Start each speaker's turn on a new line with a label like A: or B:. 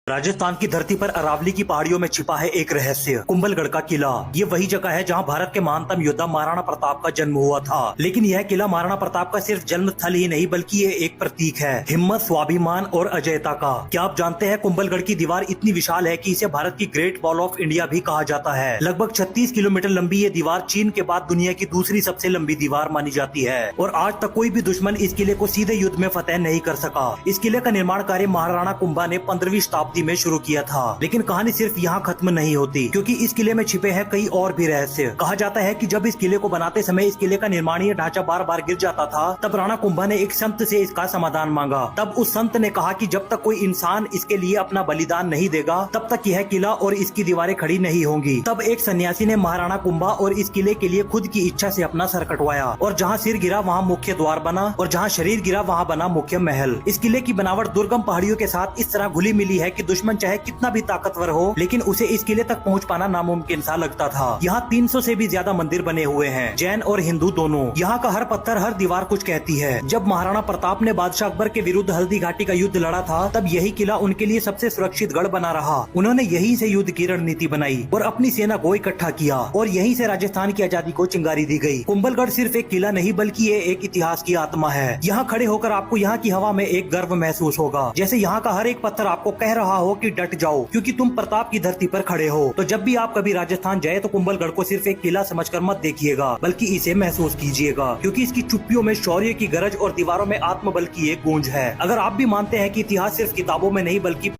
A: राजस्थान की धरती पर अरावली की पहाड़ियों में छिपा है एक रहस्य, कुंभलगढ़ का किला। ये वही जगह है जहां भारत के महानतम योद्धा महाराणा प्रताप का जन्म हुआ था। लेकिन यह किला महाराणा प्रताप का सिर्फ जन्म स्थल ही नहीं बल्कि ये एक प्रतीक है हिम्मत, स्वाभिमान और अजयता का। क्या आप जानते हैं कुंभलगढ़ की दीवार इतनी विशाल है कि इसे भारत की ग्रेट वॉल ऑफ इंडिया भी कहा जाता है। लगभग 36 किलोमीटर लंबी ये दीवार चीन के बाद दुनिया की दूसरी सबसे लंबी दीवार मानी जाती है और आज तक कोई भी दुश्मन इस किले को सीधे युद्ध में फतेह नहीं कर सका। इस किले का निर्माण कार्य महाराणा कुंभा ने 15वीं शताब्दी में शुरू किया था। लेकिन कहानी सिर्फ यहाँ खत्म नहीं होती, क्योंकि इस किले में छिपे हैं कई और भी रहस्य। कहा जाता है कि जब इस किले को बनाते समय इस किले का निर्माणीय ढांचा बार बार गिर जाता था, तब राणा कुंभा ने एक संत से इसका समाधान मांगा। तब उस संत ने कहा कि जब तक कोई इंसान इसके लिए अपना बलिदान नहीं देगा, तब तक यह किला और इसकी दीवारें खड़ी नहीं होंगी। तब एक सन्यासी ने महाराणा कुंभा और इस किले के लिए खुद की इच्छा से अपना सर कटवाया और जहाँ सिर गिरा वहाँ मुख्य द्वार बना और जहाँ शरीर गिरा वहाँ बना मुख्य महल। इस किले की बनावट दुर्गम पहाड़ियों के साथ इस तरह घुली मिली है कि दुश्मन चाहे कितना भी ताकतवर हो, लेकिन उसे इस किले तक पहुंच पाना नामुमकिन सा लगता था। यहाँ 300 से भी ज्यादा मंदिर बने हुए हैं, जैन और हिंदू दोनों। यहाँ का हर पत्थर, हर दीवार कुछ कहती है। जब महाराणा प्रताप ने बादशाह अकबर के विरुद्ध हल्दी घाटी का युद्ध लड़ा था, तब यही किला उनके लिए सबसे सुरक्षित गढ़ बना रहा। उन्होंने यहीं से युद्ध की रणनीति बनाई और अपनी सेना को इकट्ठा किया और यहीं से राजस्थान की आजादी को चिंगारी दी गई। कुंभलगढ़ सिर्फ एक किला नहीं बल्कि ये एक इतिहास की आत्मा है। यहाँ खड़े होकर आपको यहाँ की हवा में एक गर्व महसूस होगा, जैसे यहाँ का हर एक पत्थर आपको कह रहा हो कि डट जाओ, क्योंकि तुम प्रताप की धरती पर खड़े हो। तो जब भी आप कभी राजस्थान जाए तो कुंभलगढ़ को सिर्फ एक किला समझकर मत देखिएगा, बल्कि इसे महसूस कीजिएगा, क्योंकि इसकी चुप्पियों में शौर्य की गरज और दीवारों में आत्मबल की एक गूंज है। अगर आप भी मानते हैं कि इतिहास सिर्फ किताबों में नहीं बल्कि